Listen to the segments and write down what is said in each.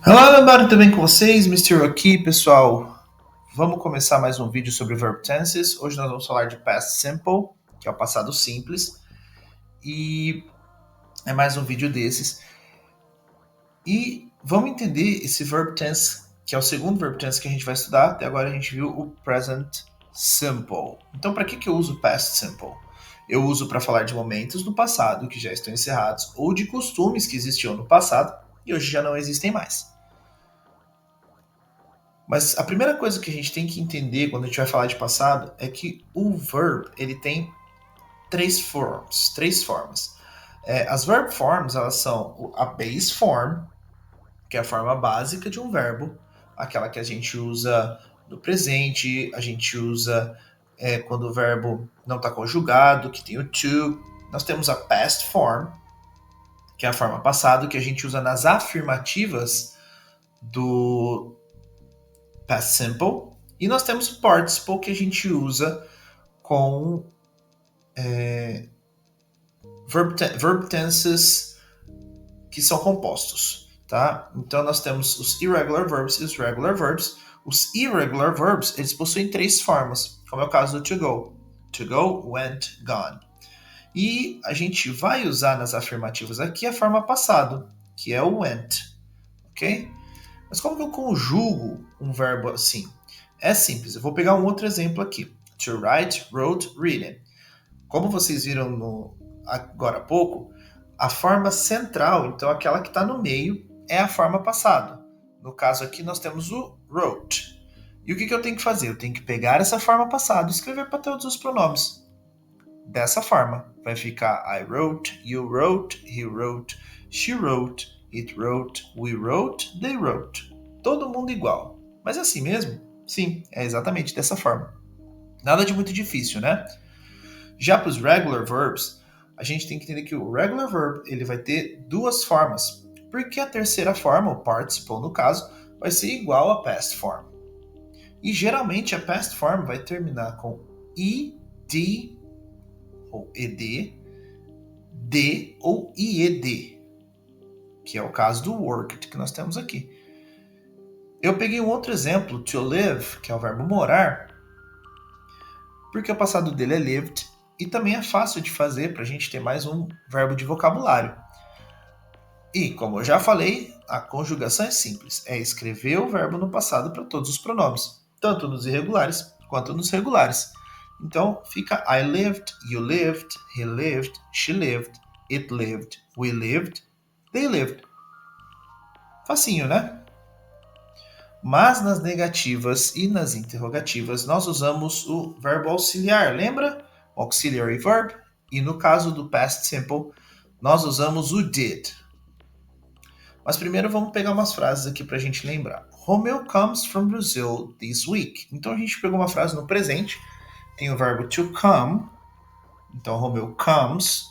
Olá, lembrado também com vocês, Mr. aqui, pessoal. Vamos começar mais um vídeo sobre verb tenses. Hoje nós vamos falar de past simple, que é o passado simples, e é mais um vídeo desses. E vamos entender esse verb tense, que é o segundo verb tense que a gente vai estudar. Até agora a gente viu o present simple. Então, para que eu uso past simple? Eu uso para falar de momentos do passado que já estão encerrados ou de costumes que existiam no passado e hoje já não existem mais. Mas a primeira coisa que a gente tem que entender quando a gente vai falar de passado é que o verb ele tem três formas. As verb forms elas são a base form, que é a forma básica de um verbo, aquela que a gente usa no presente, a gente usa quando o verbo não está conjugado, que tem o to. Nós temos a past form, que é a forma passada, que a gente usa nas afirmativas do past simple. E nós temos o participle, que a gente usa com verb tenses que são compostos, tá? Então nós temos os irregular verbs e os regular verbs. Os irregular verbs, eles possuem três formas, como é o caso do to go. To go, went, gone. E a gente vai usar nas afirmativas aqui a forma passado, que é o went, ok? Mas como que eu conjugo um verbo assim? É simples, eu vou pegar um outro exemplo aqui. To write, wrote, reading. Como vocês viram agora há pouco, a forma central, então aquela que está no meio, é a forma passado. No caso aqui, nós temos o wrote. E o que eu tenho que fazer? Eu tenho que pegar essa forma passado e escrever para todos os pronomes. Dessa forma, vai ficar I wrote, you wrote, he wrote, she wrote, it wrote, we wrote, they wrote. Todo mundo igual. Mas é assim mesmo? Sim, é exatamente dessa forma. Nada de muito difícil, né? Já para os regular verbs, a gente tem que entender que o regular verb ele vai ter duas formas, porque a terceira forma, o participle no caso, vai ser igual a past form. E geralmente a past form vai terminar com ed ou ed, d ou ied, que é o caso do worked que nós temos aqui. Eu peguei um outro exemplo, to live, que é o verbo morar, porque o passado dele é lived, e também é fácil de fazer para a gente ter mais um verbo de vocabulário. E, como eu já falei, a conjugação é simples. É escrever o verbo no passado para todos os pronomes, tanto nos irregulares quanto nos regulares. Então, fica I lived, you lived, he lived, she lived, it lived, we lived, they lived. Facinho, né? Mas nas negativas e nas interrogativas, nós usamos o verbo auxiliar, lembra? Auxiliary verb. E no caso do past simple, nós usamos o did. Mas primeiro vamos pegar umas frases aqui para a gente lembrar. Romeo comes from Brazil this week. Então a gente pegou uma frase no presente, tem o verbo to come. Então Romeo comes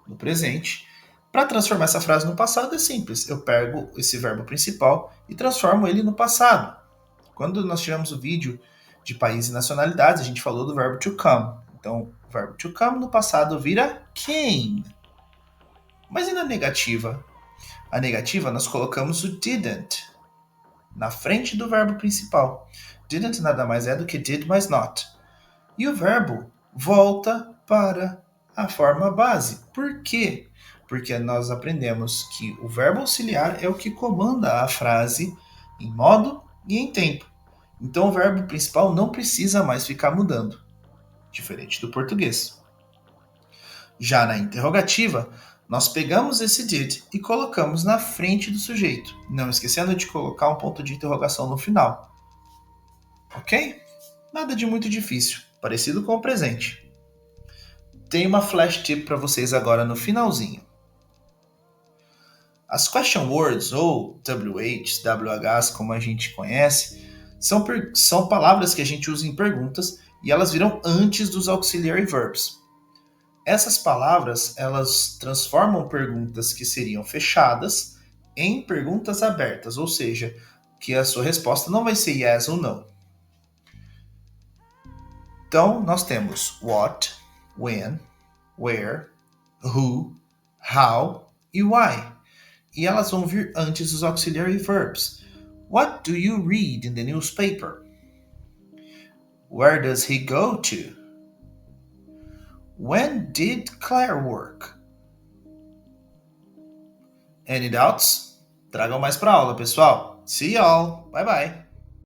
no presente. Para transformar essa frase no passado é simples. Eu pego esse verbo principal e transformo ele no passado. Quando nós tivemos o vídeo de países e nacionalidades, a gente falou do verbo to come. Então, o verbo to come no passado vira came. Mas e na negativa? A negativa nós colocamos o didn't na frente do verbo principal. Didn't nada mais é do que did mais not. E o verbo volta para a forma base. Por quê? Porque nós aprendemos que o verbo auxiliar é o que comanda a frase em modo e em tempo. Então o verbo principal não precisa mais ficar mudando, diferente do português. Já na interrogativa, nós pegamos esse did e colocamos na frente do sujeito, não esquecendo de colocar um ponto de interrogação no final. Ok? Nada de muito difícil, parecido com o presente. Tem uma flash tip para vocês agora no finalzinho. As question words, ou WHs, WHs, como a gente conhece, são palavras que a gente usa em perguntas e elas viram antes dos auxiliary verbs. Essas palavras, elas transformam perguntas que seriam fechadas em perguntas abertas, ou seja, que a sua resposta não vai ser yes ou no. Então, nós temos what, when, where, who, how e why. e elas vão vir antes dos auxiliary verbs. What do you read in the newspaper? Where does he go to? When did Claire work? Any doubts? Tragam mais para aula, pessoal. See y'all. Bye bye.